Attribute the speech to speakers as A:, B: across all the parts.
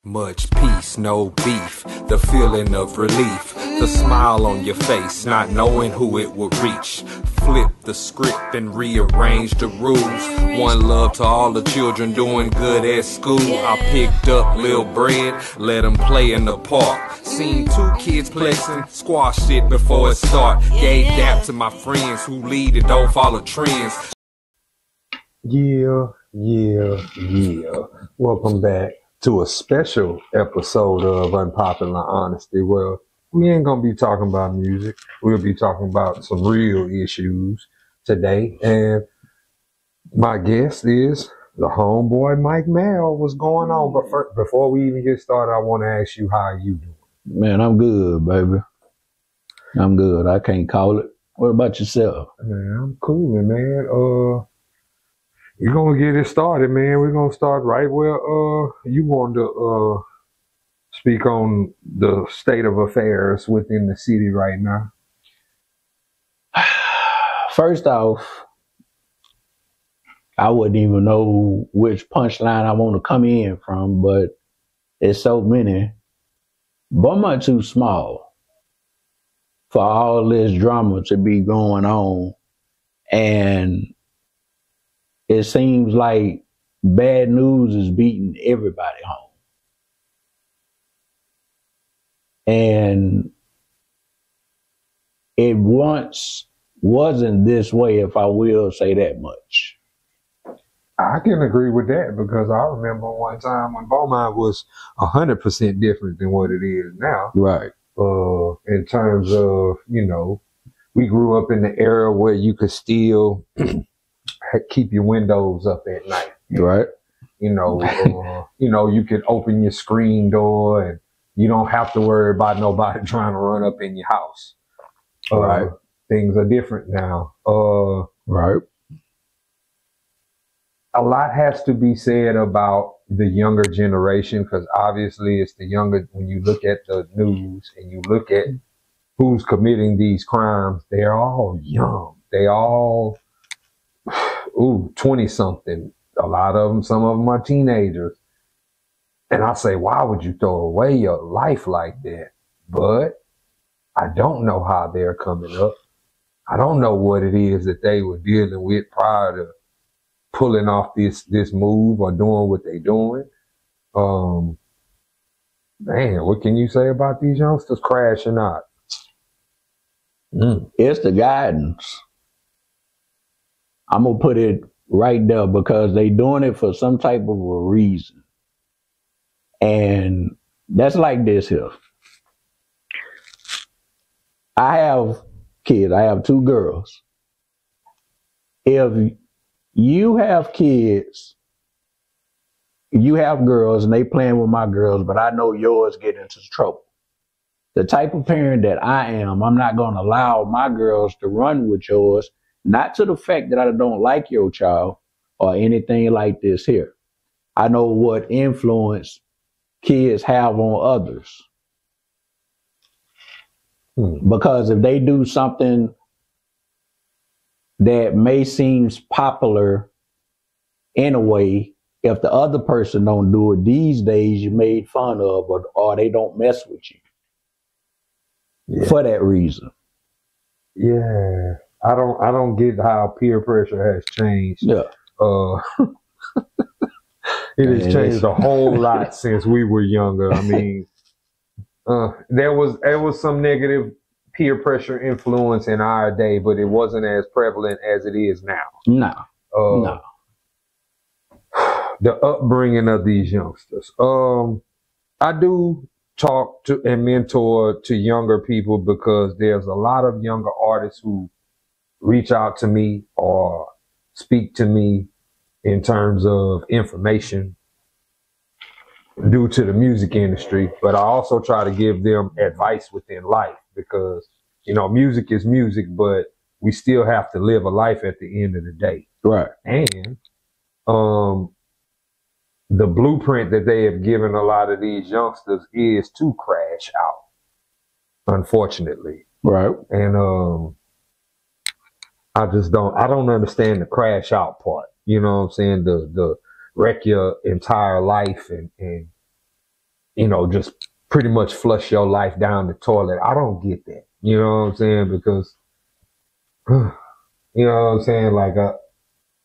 A: Much peace, no beef, the feeling of relief, the smile on your face, not knowing who it would reach. Flip the script and rearrange the rules. One love to all the children doing good at school. I picked up Lil Bread, let him play in the park. Seen 2 kids flexing, squashed it before it start. Gave dap to my friends who lead and don't follow trends.
B: Yeah. Welcome back to a special episode of Unpopular Honesty. Well, we ain't gonna be talking about music. We'll be talking about some real issues today. And my guest is the homeboy Mike Mel. What's going on? But first, before we even get started, I want to ask you, how are you doing?
C: Man, I'm good, baby. I'm good. I can't call it. What about yourself?
B: Man, I'm cool, man. We're gonna get it started, man. We're gonna start right where you wanted to speak on the state of affairs within the city right now.
C: First off, I wouldn't even know which punchline I want to come in from, but there's so many. Beaumont too small for all this drama to be going on, and it seems like bad news is beating everybody home. And it once wasn't this way, if I will say that much.
B: I can agree with that, because I remember one time when Beaumont was 100% different than what it is now.
C: Right.
B: In terms of, we grew up in the era where you could still keep your windows up at night.
C: Right.
B: You could open your screen door and you don't have to worry about nobody trying to run up in your house.
C: Right.
B: Things are different now.
C: Right.
B: A lot has to be said about the younger generation, because obviously it's the younger. When you look at the news and you look at who's committing these crimes, they're all young. They all 20-something. A lot of them, some of them are teenagers. And I say, why would you throw away your life like that? But I don't know how they're coming up. I don't know what it is that they were dealing with prior to pulling off this move or doing what they're doing. Man, what can you say about these youngsters crashing out?
C: It's the guidance. I'm going to put it right there, because they doing it for some type of a reason. And that's like this here. I have kids. I have 2 girls. If you have kids, you have girls, and they playing with my girls, but I know yours get into trouble. The type of parent that I am, I'm not going to allow my girls to run with yours. Not to the fact that I don't like your child or anything like this here. I know what influence kids have on others. Because if they do something that may seem popular in a way, if the other person don't do it these days, you're made fun of, or they don't mess with you for that reason.
B: Yeah. I don't get how peer pressure has changed.
C: Yeah.
B: It has changed a whole lot since we were younger. I mean, there was some negative peer pressure influence in our day, but it wasn't as prevalent as it is now.
C: No.
B: The upbringing of these youngsters. I do talk to and mentor to younger people, because there's a lot of younger artists who reach out to me or speak to me in terms of information due to the music industry. But I also try to give them advice within life, because, music is music, but we still have to live a life at the end of the day.
C: Right.
B: And the blueprint that they have given a lot of these youngsters is to crash out, unfortunately.
C: Right.
B: And I don't understand the crash out part. You know what I'm saying? The wreck your entire life and just pretty much flush your life down the toilet. I don't get that. You know what I'm saying? Because, you know what I'm saying? Like,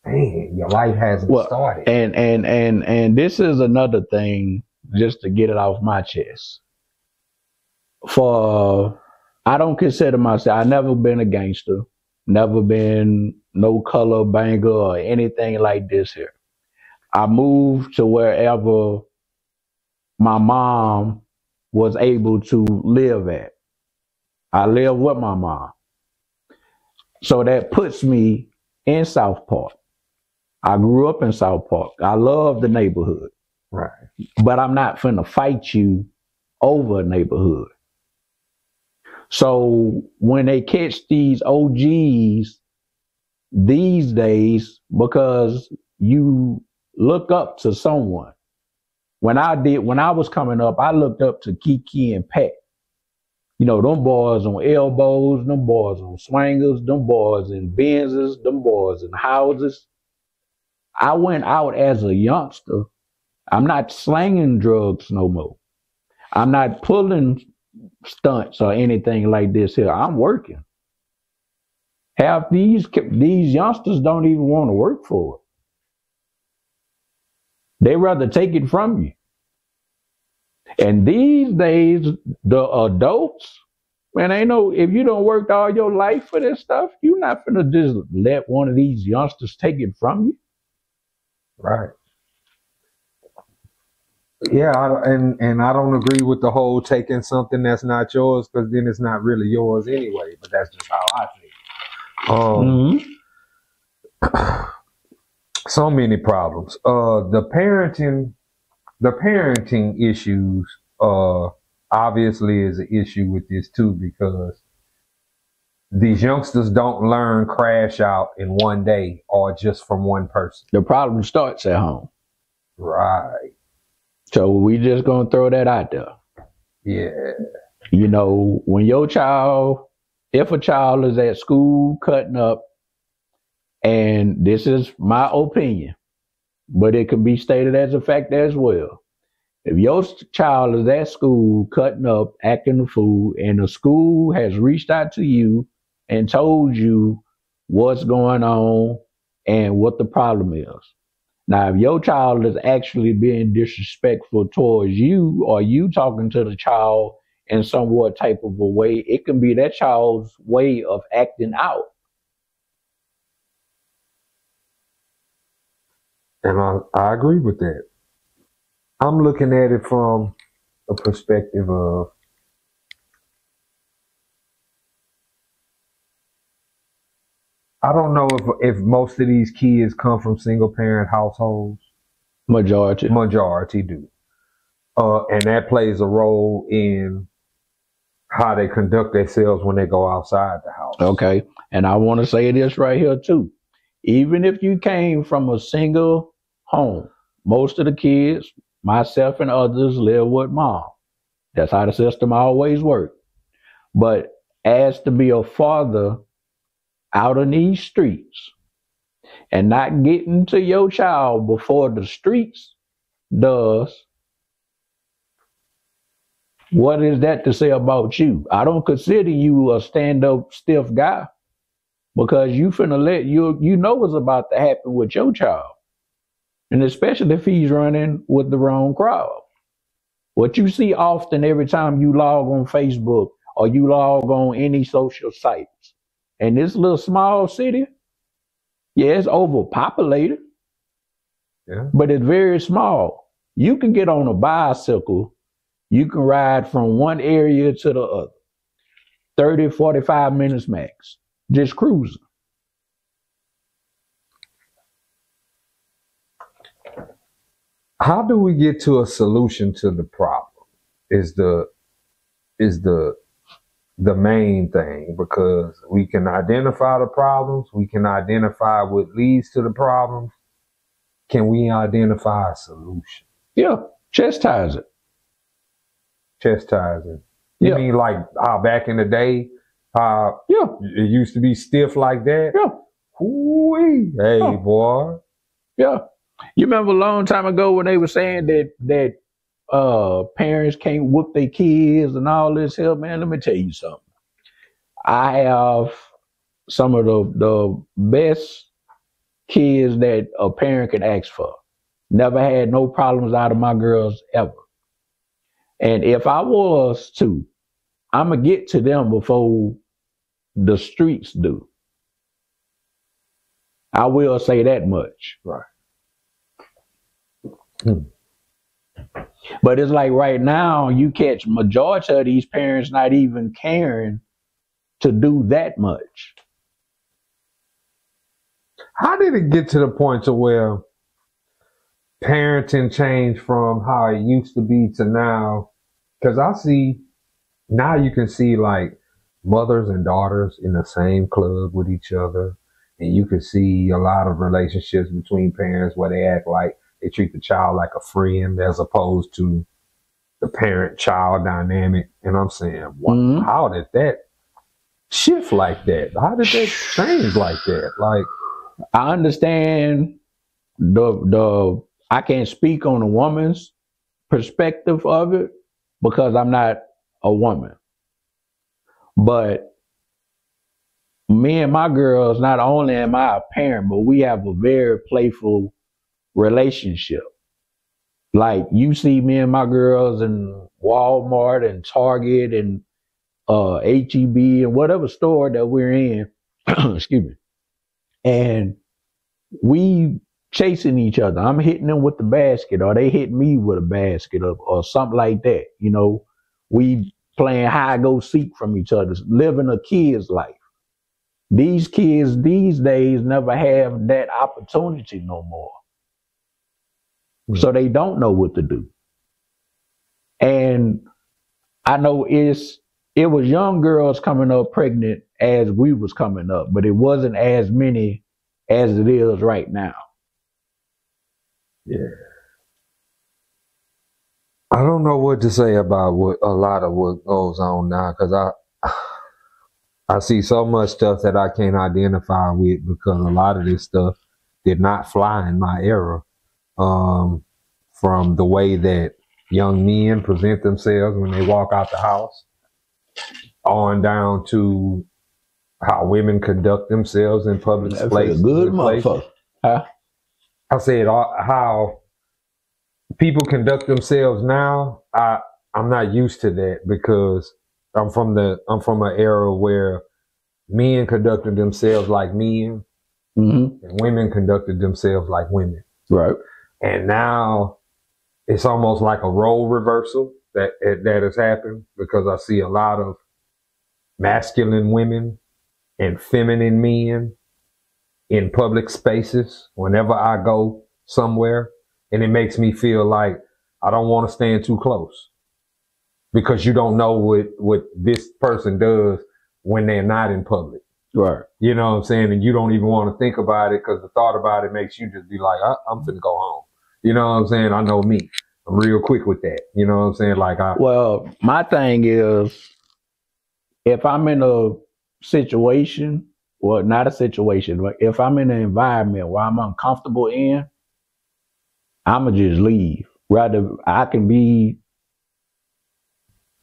B: man, your life hasn't started.
C: And this is another thing, just to get it off my chest. I don't consider myself, I've never been a gangster, never been no color banger or anything like this here. I moved to wherever my mom was able to live at. I live with my mom. So that puts me in South Park. I grew up in South Park. I love the neighborhood.
B: Right.
C: But I'm not finna fight you over a neighborhood. So when they catch these OGs these days, because you look up to someone. When I was coming up, I looked up to Kiki and Pat. Them boys on elbows, them boys on swingers, them boys in Benzes, them boys in houses. I went out as a youngster. I'm not slanging drugs no more. I'm not pulling stunts or anything like this here. I'm working. Half these youngsters don't even want to work for it. They rather take it from you. And these days, the adults, man, if you don't work all your life for this stuff, you're not gonna just let one of these youngsters take it from you.
B: Right. Yeah, and I don't agree with the whole taking something that's not yours, because then it's not really yours anyway. But that's just how I feel. So many problems. The parenting issues obviously is an issue with this too, because these youngsters don't learn crash out in one day or just from one person.
C: The problem starts at home.
B: Right.
C: So we just gonna throw that out there.
B: Yeah.
C: When if a child is at school cutting up, and this is my opinion, but it can be stated as a fact as well. If your child is at school cutting up, acting a fool, and the school has reached out to you and told you what's going on and what the problem is. Now, if your child is actually being disrespectful towards you, or you talking to the child in somewhat type of a way, it can be that child's way of acting out.
B: And I agree with that. I'm looking at it from a perspective of, I don't know if most of these kids come from single parent households. Majority do. And that plays a role in how they conduct themselves when they go outside the house.
C: Okay. And I want to say this right here too. Even if you came from a single home, most of the kids, myself and others, live with mom. That's how the system always worked. But as to be a father out in these streets and not getting to your child before the streets does, what is that to say about you? I don't consider you a stand-up stiff guy, because you finna let you know what's about to happen with your child. And especially if he's running with the wrong crowd. What you see often every time you log on Facebook or you log on any social sites, in this little small city, yeah, it's overpopulated,
B: yeah,
C: but it's very small. You can get on a bicycle, you can ride from one area to the other, 30, 45 minutes max, just cruising.
B: How do we get to a solution to the problem is the main thing, because we can identify the problems, we can identify what leads to the problems. Can we identify a solution?
C: Yeah, chastise it.
B: Chastising. You mean like how back in the day, it used to be stiff like that?
C: Yeah.
B: Ooh-wee. Hey, boy.
C: Yeah. You remember a long time ago when they were saying that parents can't whoop their kids and all this here, man, let me tell you something. I have some of the best kids that a parent can ask for. Never had no problems out of my girls ever. And if I was to, I'm going to get to them before the streets do. I will say that much.
B: Right.
C: But it's like right now, you catch majority of these parents not even caring to do that much.
B: How did it get to the point to where parenting changed from how it used to be to now? Because I see now you can see like mothers and daughters in the same club with each other. And you can see a lot of relationships between parents where they act like they treat the child like a friend as opposed to the parent-child dynamic. And I'm saying, wow, how did that shift like that? How did that change like that? Like,
C: I understand I can't speak on a woman's perspective of it because I'm not a woman. But me and my girls, not only am I a parent, but we have a very playful relationship. Like you see me and my girls in Walmart and Target and HEB and whatever store that we're in, excuse me, and we chasing each other. I'm hitting them with the basket or they hit me with a basket or something like that. You know, we playing hide go seek from each other, living a kid's life. These kids these days never have that opportunity no more. So they don't know what to do. And I know it was young girls coming up pregnant as we was coming up, but it wasn't as many as it is right now.
B: Yeah. I don't know what to say about what a lot of what goes on now, because I see so much stuff that I can't identify with because a lot of this stuff did not fly in my era. From the way that young men present themselves when they walk out the house, on down to how women conduct themselves in public places.
C: Good motherfucker. Huh?
B: I said how people conduct themselves now. I'm not used to that because I'm from an era where men conducted themselves like men, and women conducted themselves like women.
C: Right.
B: And now it's almost like a role reversal that has happened because I see a lot of masculine women and feminine men in public spaces whenever I go somewhere. And it makes me feel like I don't want to stand too close because you don't know what this person does when they're not in public.
C: Right.
B: You know what I'm saying? And you don't even want to think about it because the thought about it makes you just be like, I'm finna go home. You know what I'm saying? I know me. I'm real quick with that. You know what I'm saying? Well,
C: my thing is, if I'm in a situation, well, not a situation, but if I'm in an environment where I'm uncomfortable in, I'ma just leave. Rather, I've been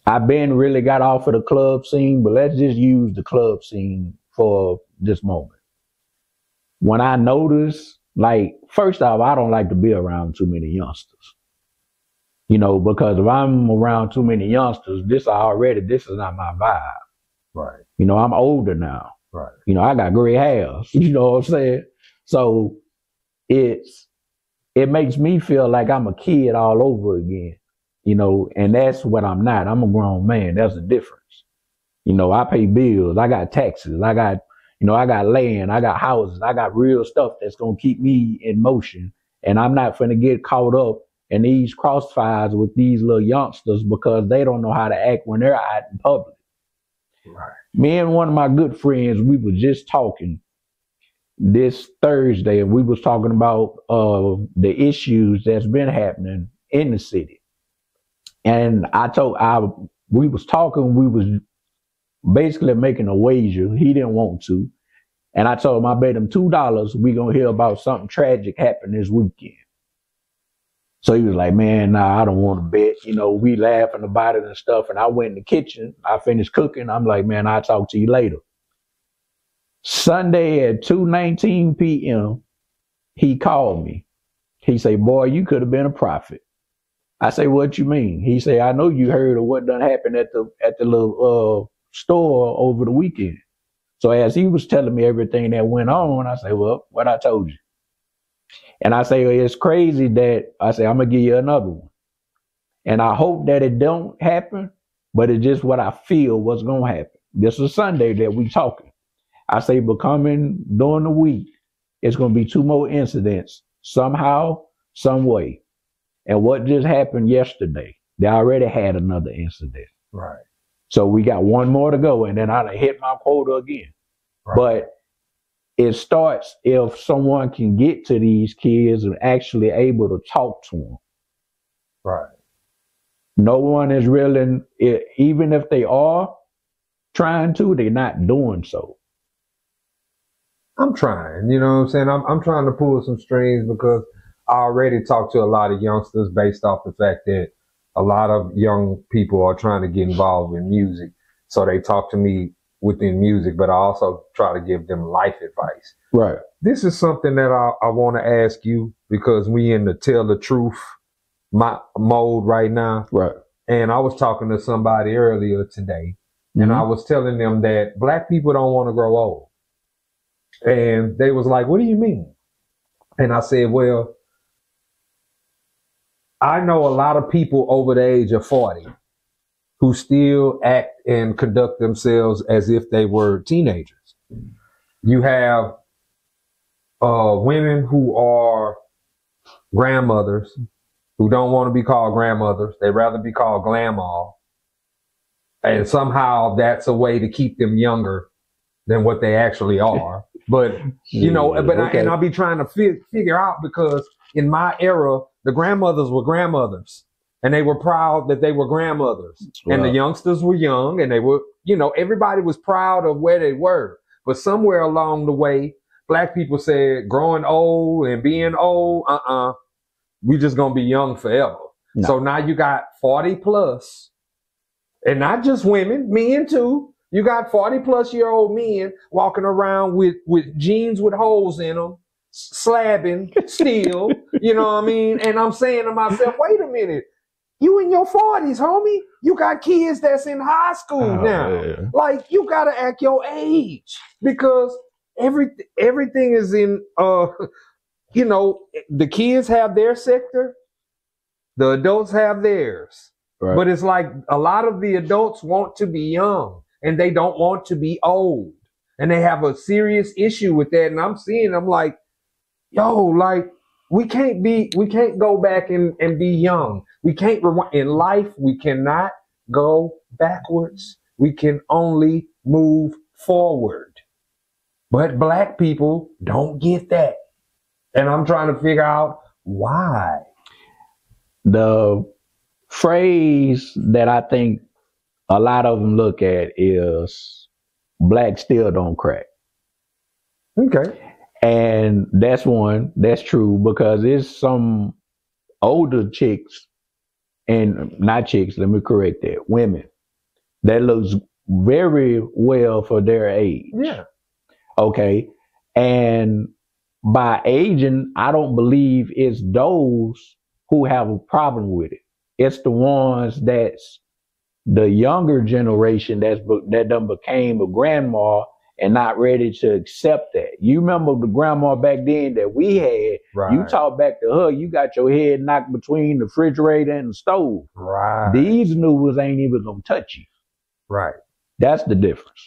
C: really got off of the club scene, but let's just use the club scene for this moment. When I notice, like, first off, I don't like to be around too many youngsters. You know, because if I'm around too many youngsters, this is not my vibe.
B: Right.
C: You know, I'm older now.
B: Right.
C: You know, I got gray hairs. You know what I'm saying? So it makes me feel like I'm a kid all over again. You know, and that's what I'm not. I'm a grown man. That's the difference. You know, I pay bills. I got taxes. I got land. I got houses. I got real stuff that's going to keep me in motion. And I'm not finna get caught up in these crossfires with these little youngsters because they don't know how to act when they're out in public.
B: Right.
C: Me and one of my good friends, we were just talking this Thursday, and we was talking about the issues that's been happening in the city. And we was basically making a wager. He didn't want to. And I told him I bet him $2 we gonna hear about something tragic happen this weekend. So he was like, man, nah, I don't want to bet. You know, we laughing about it and stuff. And I went in the kitchen. I finished cooking. I'm like, man, I'll talk to you later. Sunday at 2:19 p.m., he called me. He said, boy, you could have been a prophet. I say, what you mean? He said, I know you heard of what done happened at the little store over the weekend. So as he was telling me everything that went on, I say, well, what I told you. And I say, it's crazy that I say, I'm going to give you another one. And I hope that it don't happen, but it's just what I feel what's going to happen. This is Sunday that we talking. I say, but coming during the week, it's going to be 2 more incidents somehow, some way. And what just happened yesterday, they already had another incident.
B: Right.
C: So we got 1 more to go, and then I'll hit my quota again. Right. But it starts if someone can get to these kids and actually able to talk to them.
B: Right.
C: No one is really, even if they are trying to, they're not doing so.
B: I'm trying, you know what I'm saying? I'm trying to pull some strings because I already talked to a lot of youngsters based off the fact that a lot of young people are trying to get involved in music. So they talk to me within music, but I also try to give them life advice.
C: Right.
B: This is something that I want to ask you because we in the tell the truth mode right now.
C: Right.
B: And I was talking to somebody earlier today, and I was telling them that black people don't want to grow old. And they was like, what do you mean? And I said, well, I know a lot of people over the age of 40 who still act and conduct themselves as if they were teenagers. You have women who are grandmothers who don't want to be called grandmothers. They'd rather be called grandma. And somehow that's a way to keep them younger than what they actually are. But, you know, and I'll be trying to figure out because in my era, the grandmothers were grandmothers. And they were proud that they were grandmothers. Wow. And the youngsters were young and they were, you know, everybody was proud of where they were. But somewhere along the way, black people said growing old and being old, we just gonna be young forever. No. So now you got 40 plus, and not just women, men too. You got 40-plus-year-old men walking around with jeans with holes in them, slabbing still, you know what I mean? And I'm saying to myself, wait a minute. You in your 40s, homie. You got kids that's in high school now. Yeah. Like, you got to act your age because everything is in, you know, the kids have their sector. The adults have theirs. Right. But it's like a lot of the adults want to be young and they don't want to be old. And they have a serious issue with that. And I'm like, yo, like, we can't go back and be young. We can't in life. We cannot go backwards. We can only move forward. But black people don't get that. And I'm trying to figure out why.
C: The phrase that I think a lot of them look at is black still don't crack.
B: Okay.
C: And that's true because it's some older chicks and not chicks, let me correct that, women that looks very well for their age.
B: Yeah.
C: Okay. And by aging, I don't believe it's those who have a problem with it. It's the ones that's the younger generation that done became a grandma and not ready to accept that. You remember the grandma back then that we had, right. You talk back to her, you got your head knocked between the refrigerator and the stove.
B: Right.
C: These new ones ain't even gonna touch you.
B: Right.
C: That's the difference.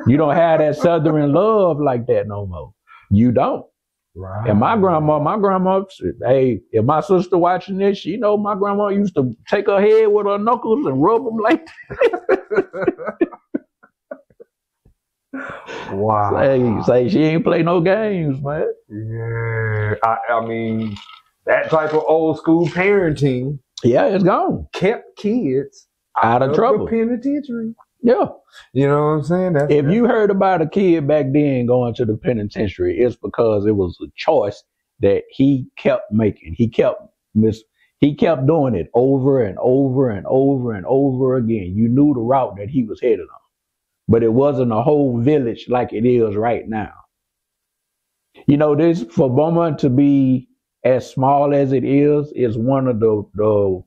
C: You don't have that Southern love like that no more. You don't.
B: Right.
C: And my grandma, hey, if my sister watching this, she know my grandma used to take her head with her knuckles and rub them like that.
B: Wow.
C: Say she ain't play no games, man.
B: Yeah. I mean, that type of old school parenting.
C: Yeah, it's gone.
B: Kept kids
C: out of trouble.
B: The penitentiary.
C: Yeah.
B: You know what I'm saying?
C: If you heard about a kid back then going to the penitentiary, it's because it was a choice that he kept making. He kept He kept doing it over and over and over and over again. You knew the route that he was headed on, but it wasn't a whole village like it is right now. You know, this for Beaumont to be as small as it is one of the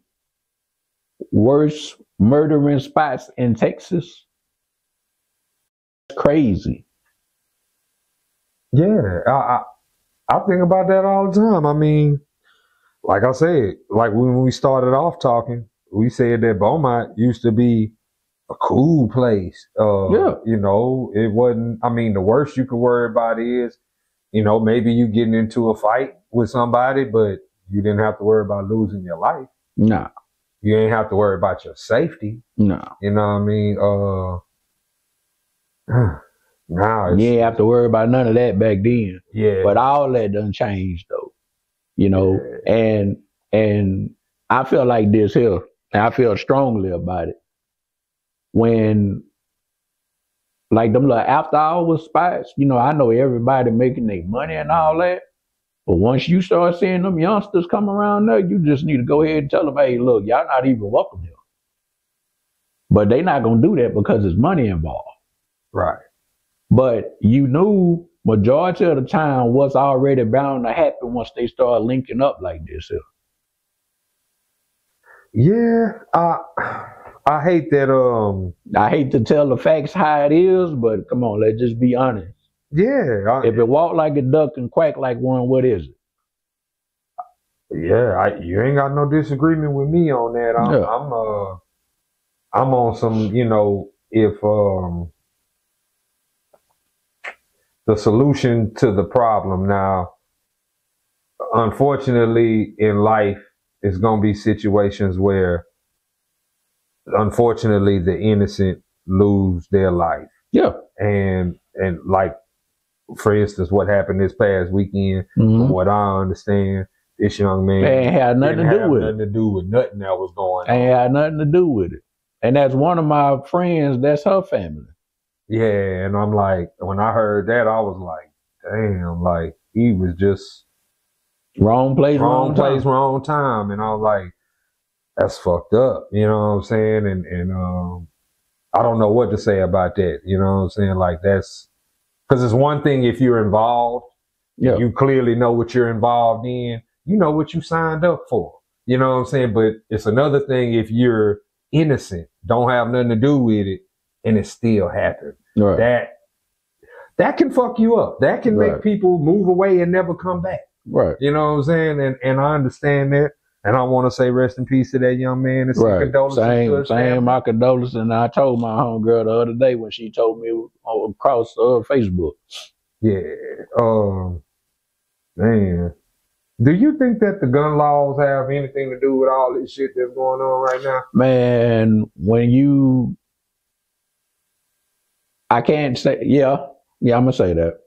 C: worst murdering spots in Texas. It's crazy.
B: Yeah, I think about that all the time. I mean, like I said, like when we started off talking, we said that Beaumont used to be a cool place.
C: Yeah.
B: You know, it wasn't, I mean, the worst you could worry about is, you know, maybe you getting into a fight with somebody, but you didn't have to worry about losing your life.
C: Nah.
B: You ain't have to worry about your safety.
C: No.
B: You know what I mean? Now
C: You ain't have to worry about none of that back then.
B: Yeah.
C: But all that done changed though. You know,
B: Yeah.
C: and I feel like this here, and I feel strongly about it. When like them little after hours spots, you know, I know everybody making their money and all that. But once you start seeing them youngsters come around there, you just need to go ahead and tell them, hey, look, y'all not even welcome here. But they not gonna do that because there's money involved.
B: Right.
C: But you knew majority of the time what's already bound to happen once they start linking up like this here.
B: Yeah, I hate that.
C: I hate to tell the facts how it is, but come on, let's just be honest.
B: Yeah.
C: If it walk like a duck and quack like one, what is it?
B: Yeah, you ain't got no disagreement with me on that. I'm on some, you know, if the solution to the problem now, unfortunately in life, it's gonna be situations where unfortunately the innocent lose their life.
C: Yeah.
B: And like, for instance, what happened this past weekend, from what I understand, this young man
C: ain't had nothing to do with it.
B: Nothing to do with nothing that was going on.
C: Ain't had nothing to do with it. And that's one of my friends, that's her family.
B: Yeah, and I'm like, when I heard that, I was like, damn, like he was just
C: wrong place,
B: wrong time. And I was like, that's fucked up. You know what I'm saying? And I don't know what to say about that. You know what I'm saying? Like that's, because it's one thing if you're involved, you clearly know what you're involved in, you know what you signed up for. You know what I'm saying? But it's another thing if you're innocent, don't have nothing to do with it, and it still happened.
C: Right.
B: That can fuck you up. That can make people move away and never come back.
C: Right.
B: You know what I'm saying? And I understand that. And I want to say rest in peace to that young man. And
C: condolences. Same, my condolences. And I told my homegirl the other day when she told me across Facebook.
B: Yeah. Man. Do you think that the gun laws have anything to do with all this shit that's going on right now?
C: Man, I can't say, I'm going to say that.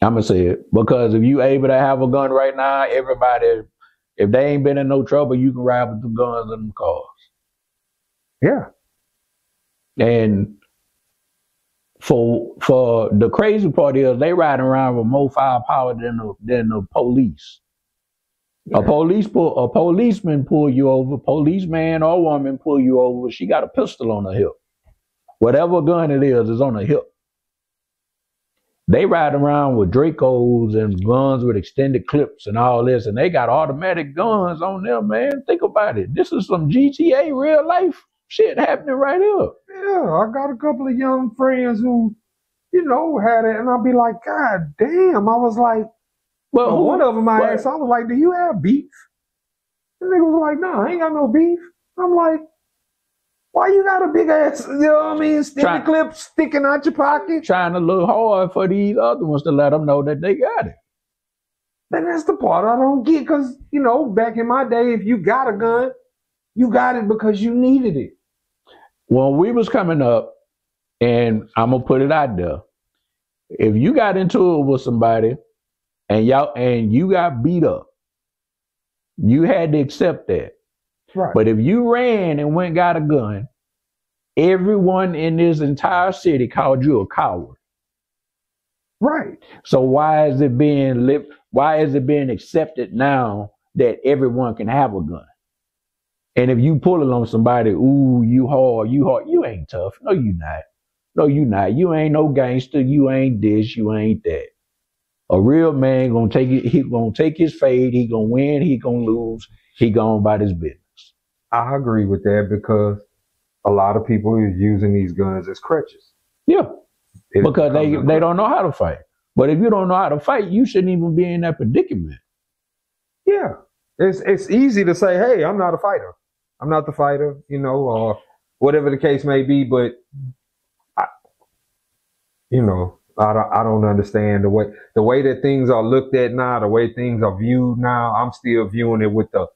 C: I'm going to say it. Because if you able to have a gun right now, everybody, if they ain't been in no trouble, you can ride with the guns in the cars.
B: Yeah.
C: And for the crazy part is they riding around with more firepower than the police. Yeah. A policeman pull you over, policeman or woman pull you over, she got a pistol on her hip. Whatever gun it is on her hip. They ride around with Dracos and guns with extended clips and all this, and they got automatic guns on them, man. Think about it. This is some GTA real life shit happening right here.
B: Yeah, I got a couple of young friends who, you know, had it, and I'll be like, God damn. I was like, well, one of them I asked, I was like, do you have beef? The nigga was like, no, I ain't got no beef. I'm like, why you got a big ass, you know what I mean, extended clip sticking out your pocket?
C: Trying to look hard for these other ones to let them know that they got it.
B: And that's the part I don't get, because, you know, back in my day, if you got a gun, you got it because you needed it.
C: When we was coming up, and I'm going to put it out there, if you got into it with somebody and you got beat up, you had to accept that.
B: Right.
C: But if you ran and went and got a gun, everyone in this entire city called you a coward.
B: Right.
C: So why is it being accepted now that everyone can have a gun. And if you pull it on somebody, ooh, you hard, you ain't tough. No, you not. No, you not. You ain't no gangster. You ain't this. You ain't that. A real man gonna take it. He gonna take his fade. He gonna win. He gonna lose. He gonna about his business.
B: I agree with that because a lot of people are using these guns as crutches.
C: Yeah, because they don't know how to fight. But if you don't know how to fight, you shouldn't even be in that predicament.
B: Yeah, it's easy to say, hey, I'm not a fighter. I'm not the fighter, you know, or whatever the case may be. But I don't understand the way that things are looked at now, the way things are viewed now. I'm still viewing it with the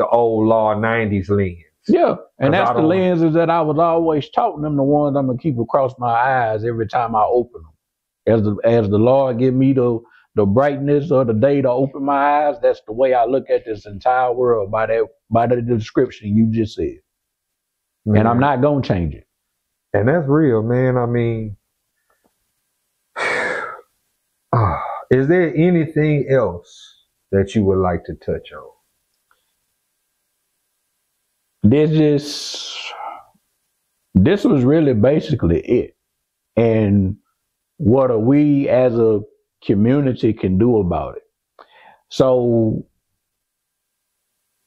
B: old law 90s lens. Yeah, and that's the lenses that I was always taught them, the ones I'm gonna keep across my eyes every time I open them. As the Lord give me the brightness of the day to open my eyes, that's the way I look at this entire world by the description you just said. Man. And I'm not gonna change it. And that's real, man. I mean, is there anything else that you would like to touch on? This was really basically it. And what we as a community can do about it. So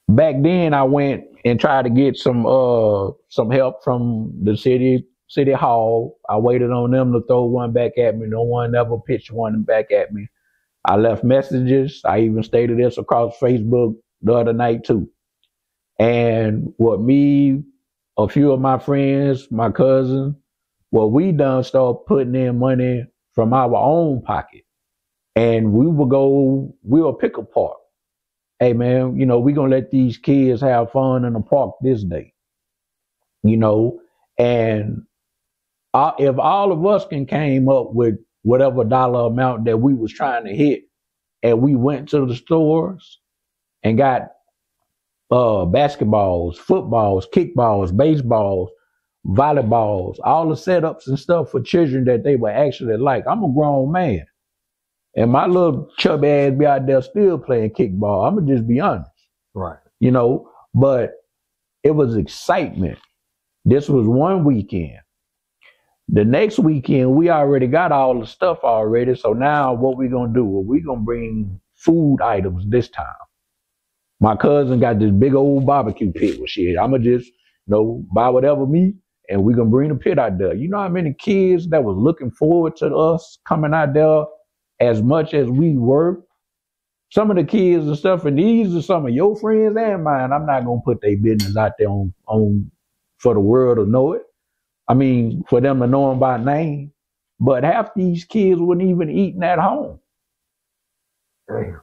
B: back then I went and tried to get some help from the city hall. I waited on them to throw one back at me. No one ever pitched one back at me. I left messages. I even stated this across Facebook the other night too. And what me, a few of my friends, my cousin, what we done started putting in money from our own pocket. And we'll pick a park. Hey man, we gonna let these kids have fun in the park this day. And if all of us came up with whatever dollar amount that we was trying to hit, and we went to the stores and got basketballs, footballs, kickballs, baseballs, volleyballs, all the setups and stuff for children that they were actually like. I'm a grown man. And my little chubby ass be out there still playing kickball. I'm going to just be honest. Right. But it was excitement. This was one weekend. The next weekend, we already got all the stuff already. So now what we going to do? Well, we going to bring food items this time. My cousin got this big old barbecue pit with shit. I'm going to just, buy whatever meat and we're going to bring the pit out there. You know how many kids that was looking forward to us coming out there as much as we were? Some of the kids and stuff, and these are some of your friends and mine. I'm not going to put their business out there on for the world to know it. I mean, for them to know them by name. But half these kids wouldn't even eating at home. Damn.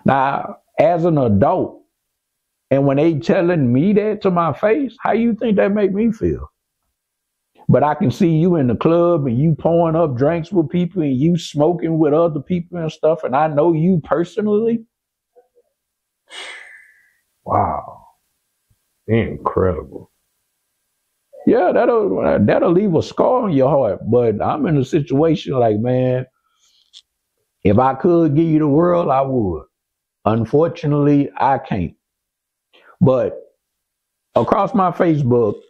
B: Now, as an adult, and when they telling me that to my face, how you think that make me feel? But I can see you in the club and you pouring up drinks with people and you smoking with other people and stuff, and I know you personally. Wow. Incredible. Yeah, that'll leave a scar on your heart. But I'm in a situation like, man, if I could give you the world, I would. Unfortunately, I can't. But across my Facebook,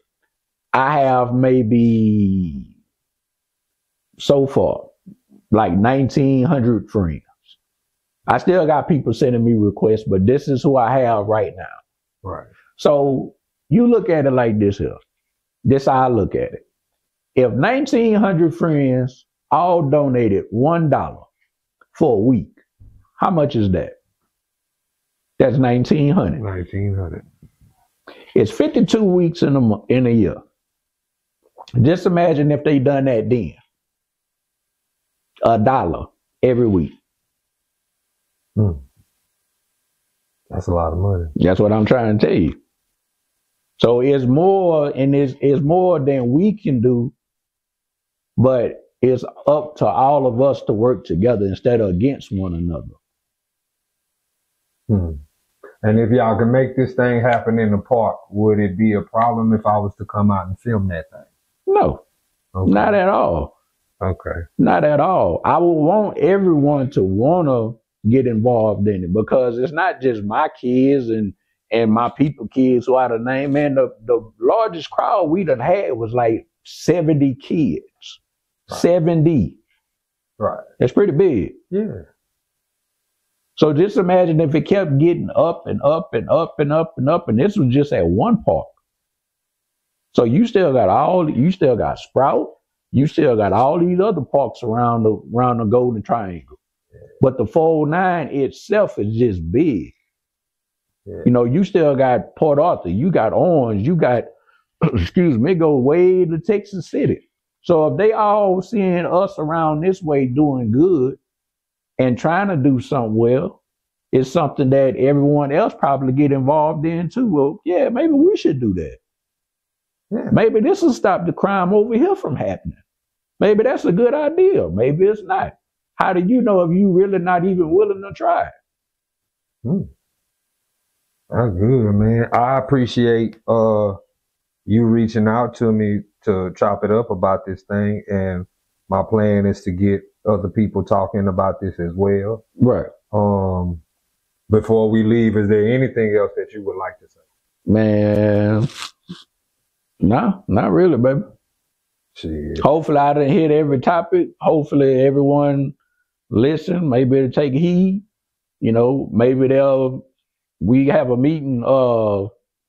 B: I have maybe so far like 1,900 friends. I still got people sending me requests, but this is who I have right now. Right. So you look at it like this here. This how I look at it. If 1,900 friends all donated $1 for a week, how much is that? That's 1,900. 1,900. It's 52 weeks in a year. Just imagine if they done that then. $1 every week. That's a lot of money. That's what I'm trying to tell you. So it's more, and it's more than we can do, but it's up to all of us to work together instead of against one another. And if y'all can make this thing happen in the park, would it be a problem if I was to come out and film that thing? No, not at all. Okay. Not at all. I would want everyone to want to
C: get involved in it, because it's not just my kids and my people kids who are the name. Man, the largest crowd we done had was like 70 kids. Right. 70.
B: Right.
C: That's pretty big.
B: Yeah.
C: So just imagine if it kept getting up and up and up and up and up, and this was just at one park. So you still got Sprout, you still got all these other parks around the Golden Triangle. Yeah. But the 409 itself is just big. Yeah. You know, you still got Port Arthur, you got Orange, you got, excuse me, it goes way to Texas City. So if they all seeing us around this way doing good and trying to do something well, it's something that everyone else probably get involved in too. Well, yeah, maybe we should do that. Yeah. Maybe this will stop the crime over here from happening. Maybe that's a good idea. Maybe it's not. How do you know if you really not even willing to try it?
B: That's good, man. I appreciate you reaching out to me to chop it up about this thing, and my plan is to get other people talking about this as well.
C: Right.
B: Before we leave, is there anything else that you would like to say?
C: Man, no, not really, baby.
B: Shit.
C: Hopefully I didn't hit every topic. Hopefully everyone listen. Maybe it'll take heed. You know, maybe we have a meeting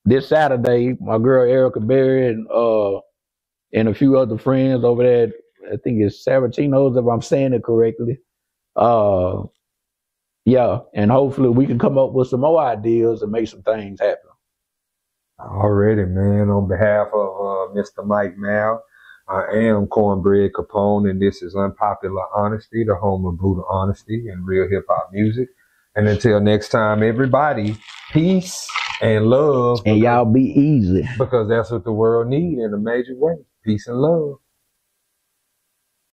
C: this Saturday. My girl Erica Berry and a few other friends over there. I think it's Sabatino's, if I'm saying it correctly. Yeah, and hopefully we can come up with some more ideas and make some things happen.
B: Already, man. On behalf of Mr. Mike Mal, I am Cornbread Capone, and this is Unpopular Honesty, the home of brutal honesty and real hip-hop music. And until next time, everybody, peace and love.
C: And y'all be easy.
B: Because that's what the world needs in a major way. Peace and love.